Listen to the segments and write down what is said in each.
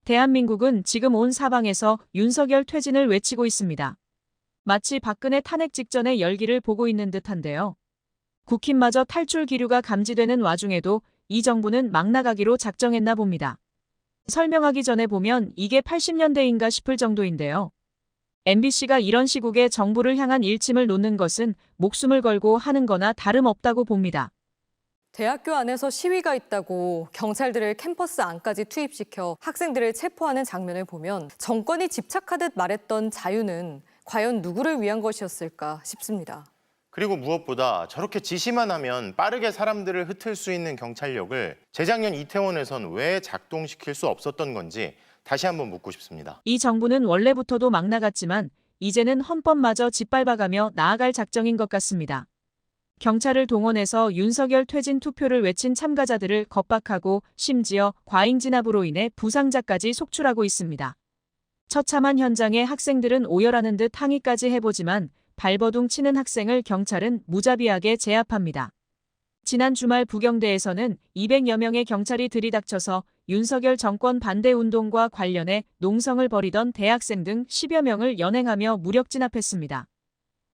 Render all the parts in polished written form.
대한민국은 지금 온 사방에서 윤석열 퇴진을 외치고 있습니다. 마치 박근혜 탄핵 직전의 열기를 보고 있는 듯한데요. 국힘마저 탈출 기류가 감지되는 와중에도 이 정부는 막 나가기로 작정했나 봅니다. 설명하기 전에 보면 이게 80년대인가 싶을 정도인데요. MBC가 이런 시국에 정부를 향한 일침을 놓는 것은 목숨을 걸고 하는 거나 다름없다고 봅니다. 대학교 안에서 시위가 있다고 경찰들을 캠퍼스 안까지 투입시켜 학생들을 체포하는 장면을 보면 정권이 집착하듯 말했던 자유는 과연 누구를 위한 것이었을까 싶습니다. 그리고 무엇보다 저렇게 지시만 하면 빠르게 사람들을 흩을 수 있는 경찰력을 재작년 이태원에선 왜 작동시킬 수 없었던 건지 다시 한번 묻고 싶습니다. 이 정부는 원래부터도 막 나갔지만 이제는 헌법마저 짓밟아가며 나아갈 작정인 것 같습니다. 경찰을 동원해서 윤석열 퇴진 투표를 외친 참가자들을 겁박하고 심지어 과잉 진압으로 인해 부상자까지 속출하고 있습니다. 처참한 현장에 학생들은 오열하는 듯 항의까지 해보지만 발버둥 치는 학생을 경찰은 무자비하게 제압합니다. 지난 주말 부경대에서는 200여 명의 경찰이 들이닥쳐서 윤석열 정권 반대 운동과 관련해 농성을 벌이던 대학생 등 10여 명을 연행하며 무력 진압했습니다.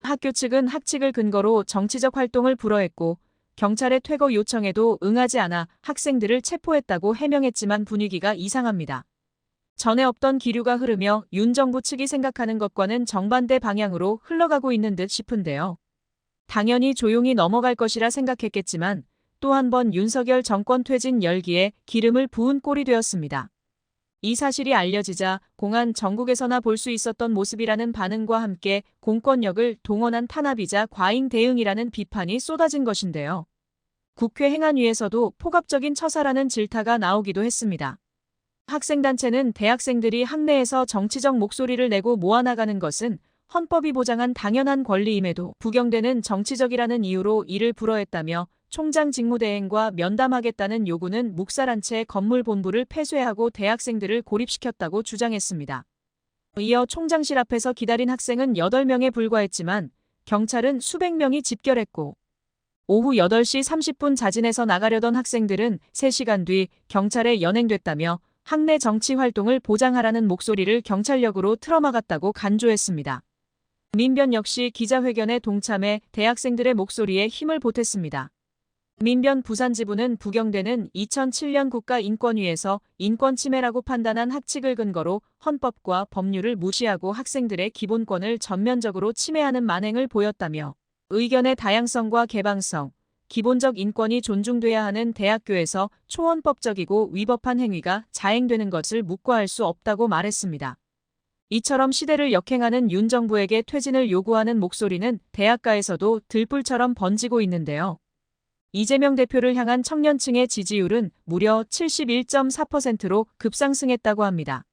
학교 측은 학칙을 근거로 정치적 활동을 불허했고 경찰의 퇴거 요청에도 응하지 않아 학생들을 체포했다고 해명했지만 분위기가 이상합니다. 전에 없던 기류가 흐르며 윤 정부 측이 생각하는 것과는 정반대 방향으로 흘러가고 있는 듯 싶은데요. 당연히 조용히 넘어갈 것이라 생각했겠지만 또 한 번 윤석열 정권 퇴진 열기에 기름을 부은 꼴이 되었습니다. 이 사실이 알려지자 공안 전국에서나 볼 수 있었던 모습이라는 반응과 함께 공권력을 동원한 탄압이자 과잉 대응이라는 비판이 쏟아진 것인데요. 국회 행안위에서도 폭압적인 처사라는 질타가 나오기도 했습니다. 학생단체는 대학생들이 학내에서 정치적 목소리를 내고 모아나가는 것은 헌법이 보장한 당연한 권리임에도 부경대는 정치적이라는 이유로 이를 불허했다며 총장 직무대행과 면담하겠다는 요구는 묵살한 채 건물 본부를 폐쇄하고 대학생들을 고립시켰다고 주장했습니다. 이어 총장실 앞에서 기다린 학생은 8명에 불과했지만 경찰은 수백 명이 집결했고 오후 8시 30분 자진해서 나가려던 학생들은 3시간 뒤 경찰에 연행됐다며 학내 정치 활동을 보장하라는 목소리를 경찰력으로 틀어막았다고 간주했습니다. 민변 역시 기자회견에 동참해 대학생들의 목소리에 힘을 보탰습니다. 민변 부산지부는 부경대는 2007년 국가인권위에서 인권침해라고 판단한 학칙을 근거로 헌법과 법률을 무시하고 학생들의 기본권을 전면적으로 침해하는 만행을 보였다며 의견의 다양성과 개방성, 기본적 인권이 존중돼야 하는 대학교에서 초헌법적이고 위법한 행위가 자행되는 것을 묵과할 수 없다고 말했습니다. 이처럼 시대를 역행하는 윤 정부에게 퇴진을 요구하는 목소리는 대학가에서도 들불처럼 번지고 있는데요. 이재명 대표를 향한 청년층의 지지율은 무려 71.4%로 급상승했다고 합니다.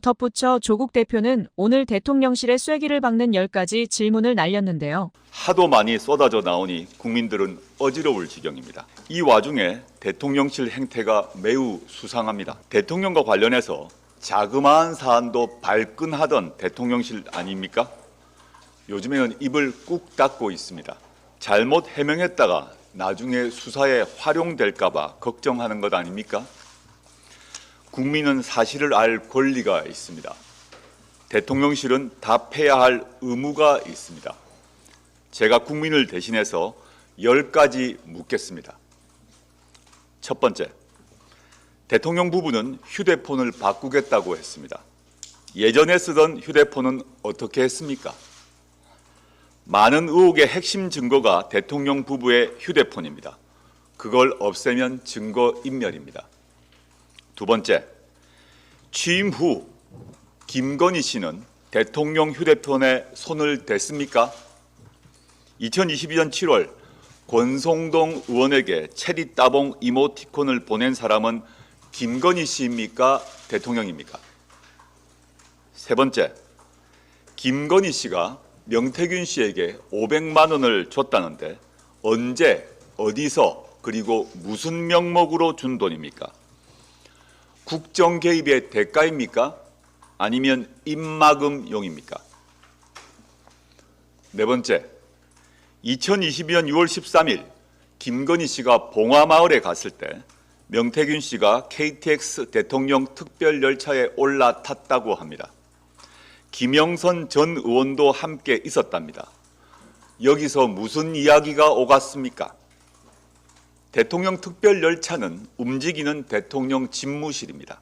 덧붙여 조국 대표는 오늘 대통령실의 쐐기를 박는 10가지 질문을 날렸는데요. 하도 많이 쏟아져 나오니 국민들은 어지러울 지경입니다. 이 와중에 대통령실 행태가 매우 수상합니다. 대통령과 관련해서 자그마한 사안도 발끈하던 대통령실 아닙니까? 요즘에는 입을 꾹 닫고 있습니다. 잘못 해명했다가 나중에 수사에 활용될까 봐 걱정하는 것 아닙니까? 국민은 사실을 알 권리가 있습니다. 대통령실은 답해야 할 의무가 있습니다. 제가 국민을 대신해서 10가지 묻겠습니다. 첫 번째, 대통령 부부는 휴대폰을 바꾸겠다고 했습니다. 예전에 쓰던 휴대폰은 어떻게 했습니까? 많은 의혹의 핵심 증거가 대통령 부부의 휴대폰입니다. 그걸 없애면 증거인멸입니다. 두 번째, 취임 후 김건희 씨는 대통령 휴대폰에 손을 댔습니까? 2022년 7월 권성동 의원에게 체리 따봉 이모티콘을 보낸 사람은 김건희 씨입니까? 대통령입니까? 세 번째, 김건희 씨가 명태균 씨에게 500만 원을 줬다는데 언제, 어디서, 그리고 무슨 명목으로 준 돈입니까? 국정 개입의 대가입니까? 아니면 입막음용입니까? 네 번째, 2022년 6월 13일 김건희 씨가 봉화마을에 갔을 때 명태균 씨가 KTX 대통령 특별열차에 올라탔다고 합니다. 김영선 전 의원도 함께 있었답니다. 여기서 무슨 이야기가 오갔습니까? 대통령 특별열차는 움직이는 대통령 집무실입니다.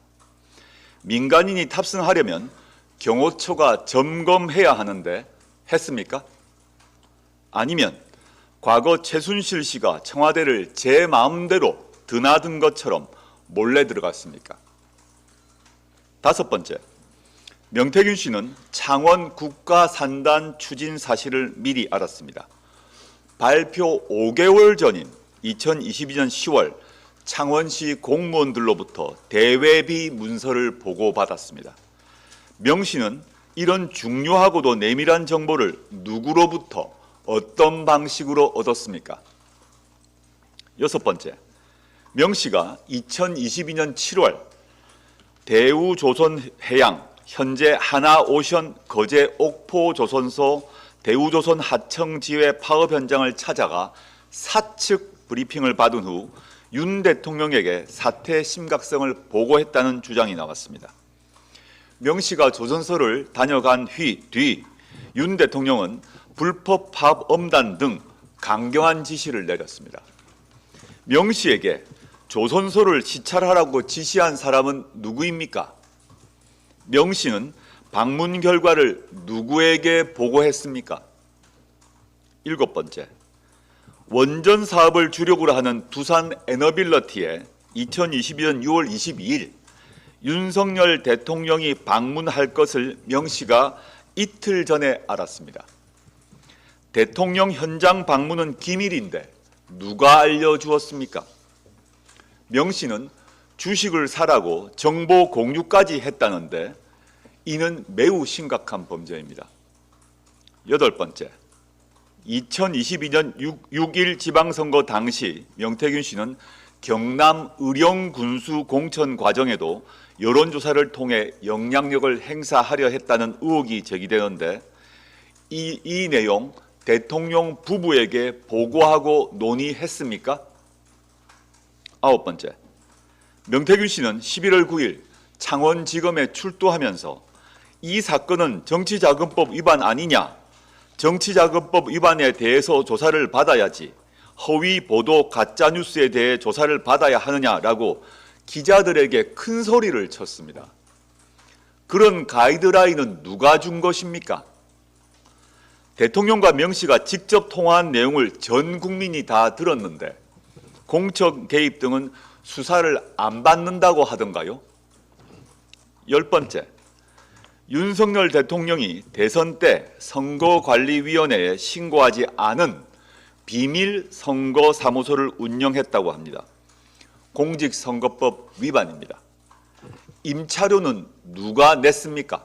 민간인이 탑승하려면 경호처가 점검해야 하는데 했습니까? 아니면 과거 최순실 씨가 청와대를 제 마음대로 드나든 것처럼 몰래 들어갔습니까? 다섯 번째, 명태균 씨는 창원 국가산단 추진 사실을 미리 알았습니다. 발표 5개월 전인 2022년 10월 창원시 공무원들로부터 대외비 문서를 보고받았습니다. 명 씨는 이런 중요하고도 내밀한 정보를 누구로부터 어떤 방식으로 얻었습니까? 여섯 번째, 명 씨가 2022년 7월 대우조선해양 현재 하나오션 거제 옥포조선소 대우조선 하청지회 파업 현장을 찾아가 사측 브리핑을 받은 후 윤 대통령에게 사태의 심각성을 보고했다는 주장이 나왔습니다. 명 씨가 조선소를 다녀간 뒤 윤 대통령은 불법 파업 엄단 등 강경한 지시를 내렸습니다. 명 씨에게 조선소를 시찰하라고 지시한 사람은 누구입니까? 명 씨는 방문 결과를 누구에게 보고했습니까? 일곱 번째, 원전 사업을 주력으로 하는 두산 에너빌러티에 2022년 6월 22일 윤석열 대통령이 방문할 것을 명 씨가 이틀 전에 알았습니다. 대통령 현장 방문은 기밀인데 누가 알려주었습니까? 명 씨는 주식을 사라고 정보 공유까지 했다는데 이는 매우 심각한 범죄입니다. 여덟 번째, 2022년 6.1 지방선거 당시 명태균 씨는 경남 의령군수 공천 과정에도 여론조사를 통해 영향력을 행사하려 했다는 의혹이 제기되는데 이 내용 대통령 부부에게 보고하고 논의했습니까? 아홉 번째, 명태균 씨는 11월 9일 창원지검에 출두하면서 이 사건은 정치자금법 위반 아니냐, 정치자금법 위반에 대해서 조사를 받아야지 허위 보도 가짜뉴스에 대해 조사를 받아야 하느냐라고 기자들에게 큰 소리를 쳤습니다. 그런 가이드라인은 누가 준 것입니까? 대통령과 명 씨가 직접 통화한 내용을 전 국민이 다 들었는데 공적 개입 등은 수사를 안 받는다고 하던가요? 열 번째, 윤석열 대통령이 대선 때 선거관리위원회에 신고하지 않은 비밀 선거사무소를 운영했다고 합니다. 공직선거법 위반입니다. 임차료는 누가 냈습니까?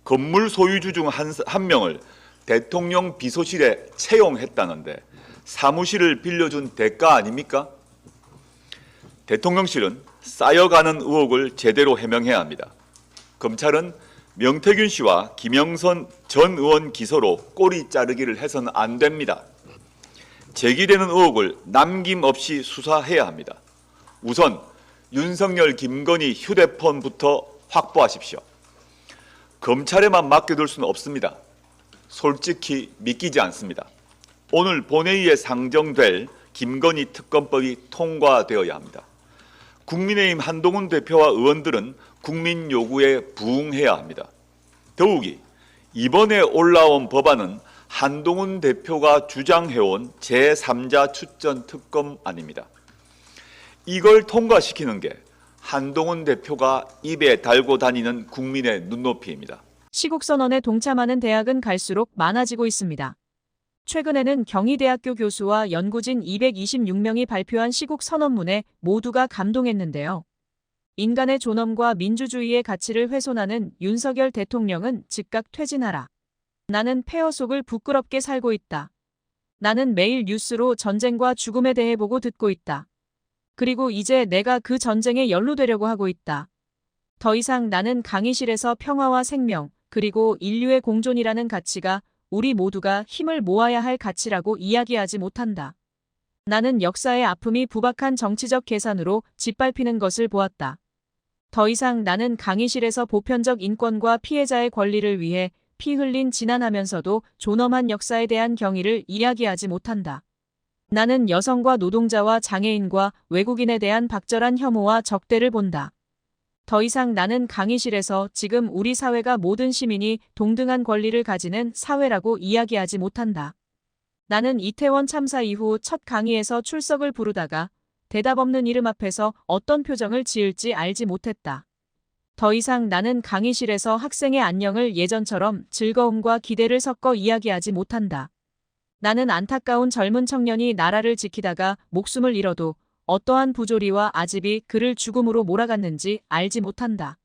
건물 소유주 중 한 명을 대통령 비서실에 채용했다는데 사무실을 빌려준 대가 아닙니까? 대통령실은 쌓여가는 의혹을 제대로 해명해야 합니다. 검찰은 명태균 씨와 김영선 전 의원 기소로 꼬리 자르기를 해서는 안 됩니다. 제기되는 의혹을 남김없이 수사해야 합니다. 우선 윤석열, 김건희 휴대폰부터 확보하십시오. 검찰에만 맡겨둘 수는 없습니다. 솔직히 믿기지 않습니다. 오늘 본회의에 상정될 김건희 특검법이 통과되어야 합니다. 국민의힘 한동훈 대표와 의원들은 국민 요구에 부응해야 합니다. 더욱이 이번에 올라온 법안은 한동훈 대표가 주장해온 제3자 출전 특검 아닙니다. 이걸 통과시키는 게 한동훈 대표가 입에 달고 다니는 국민의 눈높이입니다. 시국선언에 동참하는 대학은 갈수록 많아지고 있습니다. 최근에는 경희대학교 교수와 연구진 226명이 발표한 시국선언문에 모두가 감동했는데요. 인간의 존엄과 민주주의의 가치를 훼손하는 윤석열 대통령은 즉각 퇴진하라. 나는 폐허 속을 부끄럽게 살고 있다. 나는 매일 뉴스로 전쟁과 죽음에 대해 보고 듣고 있다. 그리고 이제 내가 그 전쟁에 연루되려고 하고 있다. 더 이상 나는 강의실에서 평화와 생명, 그리고 인류의 공존이라는 가치가 우리 모두가 힘을 모아야 할 가치라고 이야기하지 못한다. 나는 역사의 아픔이 부박한 정치적 계산으로 짓밟히는 것을 보았다. 더 이상 나는 강의실에서 보편적 인권과 피해자의 권리를 위해 피 흘린 지난하면서도 존엄한 역사에 대한 경의를 이야기하지 못한다. 나는 여성과 노동자와 장애인과 외국인에 대한 박절한 혐오와 적대를 본다. 더 이상 나는 강의실에서 지금 우리 사회가 모든 시민이 동등한 권리를 가지는 사회라고 이야기하지 못한다. 나는 이태원 참사 이후 첫 강의에서 출석을 부르다가 대답 없는 이름 앞에서 어떤 표정을 지을지 알지 못했다. 더 이상 나는 강의실에서 학생의 안녕을 예전처럼 즐거움과 기대를 섞어 이야기하지 못한다. 나는 안타까운 젊은 청년이 나라를 지키다가 목숨을 잃어도 어떠한 부조리와 아집이 그를 죽음으로 몰아갔는지 알지 못한다.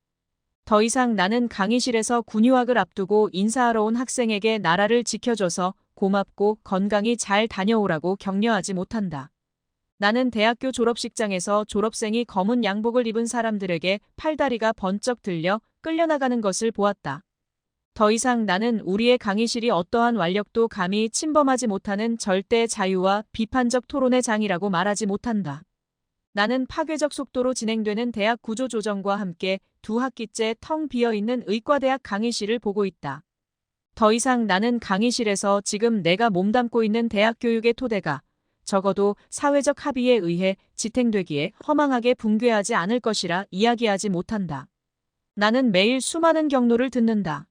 더 이상 나는 강의실에서 군유학을 앞두고 인사하러 온 학생에게 나라를 지켜줘서 고맙고 건강히 잘 다녀오라고 격려하지 못한다. 나는 대학교 졸업식장에서 졸업생이 검은 양복을 입은 사람들에게 팔다리가 번쩍 들려 끌려나가는 것을 보았다. 더 이상 나는 우리의 강의실이 어떠한 완력도 감히 침범하지 못하는 절대 자유와 비판적 토론의 장이라고 말하지 못한다. 나는 파괴적 속도로 진행되는 대학 구조 조정과 함께 두 학기째 텅 비어있는 의과대학 강의실을 보고 있다. 더 이상 나는 강의실에서 지금 내가 몸담고 있는 대학 교육의 토대가 적어도 사회적 합의에 의해 지탱되기에 허망하게 붕괴하지 않을 것이라 이야기하지 못한다. 나는 매일 수많은 경로를 듣는다.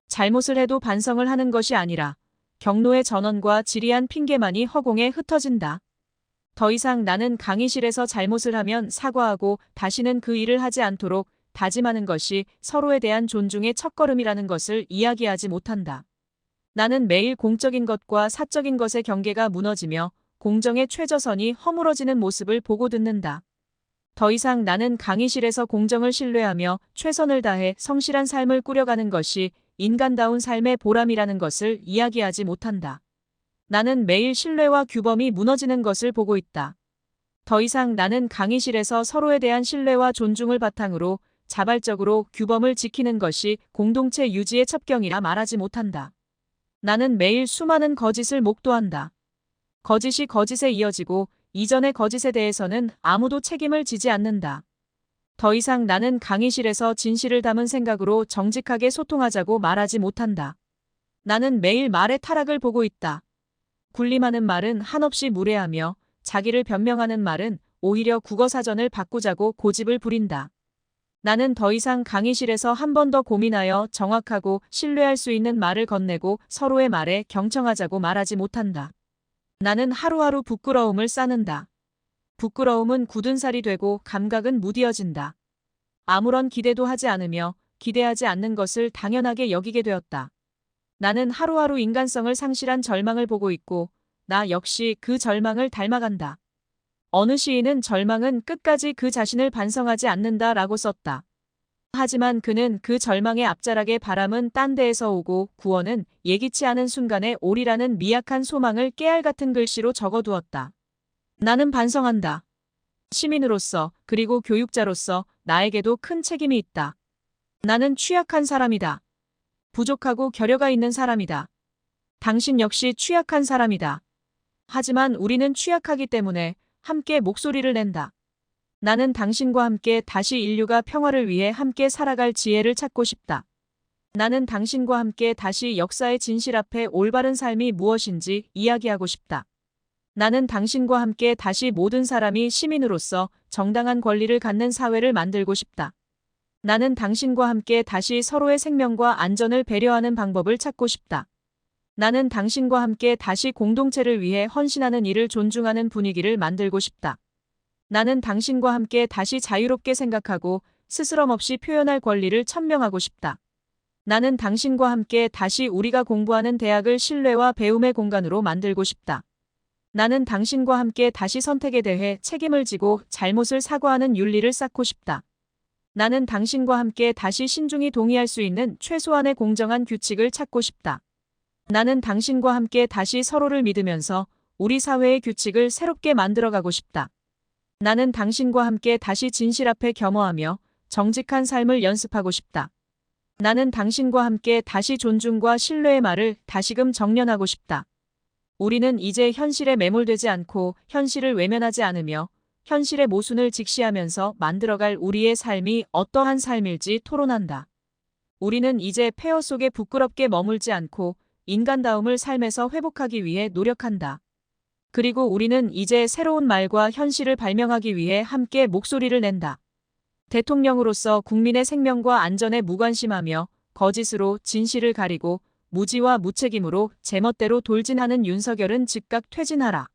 잘못을 해도 반성을 하는 것이 아니라 경로의 전원과 지리한 핑계만이 허공에 흩어진다. 더 이상 나는 강의실에서 잘못을 하면 사과하고 다시는 그 일을 하지 않도록 다짐하는 것이 서로에 대한 존중의 첫걸음이라는 것을 이야기하지 못한다. 나는 매일 공적인 것과 사적인 것의 경계가 무너지며 공정의 최저선이 허물어지는 모습을 보고 듣는다. 더 이상 나는 강의실에서 공정을 신뢰하며 최선을 다해 성실한 삶을 꾸려가는 것이 인간다운 삶의 보람이라는 것을 이야기하지 못한다. 나는 매일 신뢰와 규범이 무너지는 것을 보고 있다. 더 이상 나는 강의실에서 서로에 대한 신뢰와 존중을 바탕으로 자발적으로 규범을 지키는 것이 공동체 유지의 첩경이라 말하지 못한다. 나는 매일 수많은 거짓을 목도한다. 거짓이 거짓에 이어지고 이전의 거짓에 대해서는 아무도 책임을 지지 않는다. 더 이상 나는 강의실에서 진실을 담은 생각으로 정직하게 소통하자고 말하지 못한다. 나는 매일 말의 타락을 보고 있다. 군림하는 말은 한없이 무례하며 자기를 변명하는 말은 오히려 국어사전을 바꾸자고 고집을 부린다. 나는 더 이상 강의실에서 한 번 더 고민하여 정확하고 신뢰할 수 있는 말을 건네고 서로의 말에 경청하자고 말하지 못한다. 나는 하루하루 부끄러움을 쌓는다. 부끄러움은 굳은 살이 되고 감각은 무디어진다. 아무런 기대도 하지 않으며 기대하지 않는 것을 당연하게 여기게 되었다. 나는 하루하루 인간성을 상실한 절망을 보고 있고 나 역시 그 절망을 닮아간다. 어느 시인은 절망은 끝까지 그 자신을 반성하지 않는다라고 썼다. 하지만 그는 그 절망의 앞자락에 바람은 딴 데에서 오고 구원은 예기치 않은 순간에 오리라는 미약한 소망을 깨알 같은 글씨로 적어두었다. 나는 반성한다. 시민으로서 그리고 교육자로서 나에게도 큰 책임이 있다. 나는 취약한 사람이다. 부족하고 결여가 있는 사람이다. 당신 역시 취약한 사람이다. 하지만 우리는 취약하기 때문에 함께 목소리를 낸다. 나는 당신과 함께 다시 인류가 평화를 위해 함께 살아갈 지혜를 찾고 싶다. 나는 당신과 함께 다시 역사의 진실 앞에 올바른 삶이 무엇인지 이야기하고 싶다. 나는 당신과 함께 다시 모든 사람이 시민으로서 정당한 권리를 갖는 사회를 만들고 싶다. 나는 당신과 함께 다시 서로의 생명과 안전을 배려하는 방법을 찾고 싶다. 나는 당신과 함께 다시 공동체를 위해 헌신하는 일을 존중하는 분위기를 만들고 싶다. 나는 당신과 함께 다시 자유롭게 생각하고 스스럼 없이 표현할 권리를 천명하고 싶다. 나는 당신과 함께 다시 우리가 공부하는 대학을 신뢰와 배움의 공간으로 만들고 싶다. 나는 당신과 함께 다시 선택에 대해 책임을 지고 잘못을 사과하는 윤리를 쌓고 싶다. 나는 당신과 함께 다시 신중히 동의할 수 있는 최소한의 공정한 규칙을 찾고 싶다. 나는 당신과 함께 다시 서로를 믿으면서 우리 사회의 규칙을 새롭게 만들어가고 싶다. 나는 당신과 함께 다시 진실 앞에 겸허하며 정직한 삶을 연습하고 싶다. 나는 당신과 함께 다시 존중과 신뢰의 말을 다시금 정연하고 싶다. 우리는 이제 현실에 매몰되지 않고 현실을 외면하지 않으며 현실의 모순을 직시하면서 만들어갈 우리의 삶이 어떠한 삶일지 토론한다. 우리는 이제 폐허 속에 부끄럽게 머물지 않고 인간다움을 삶에서 회복하기 위해 노력한다. 그리고 우리는 이제 새로운 말과 현실을 발명하기 위해 함께 목소리를 낸다. 대통령으로서 국민의 생명과 안전에 무관심하며 거짓으로 진실을 가리고 무지와 무책임으로 제멋대로 돌진하는 윤석열은 즉각 퇴진하라.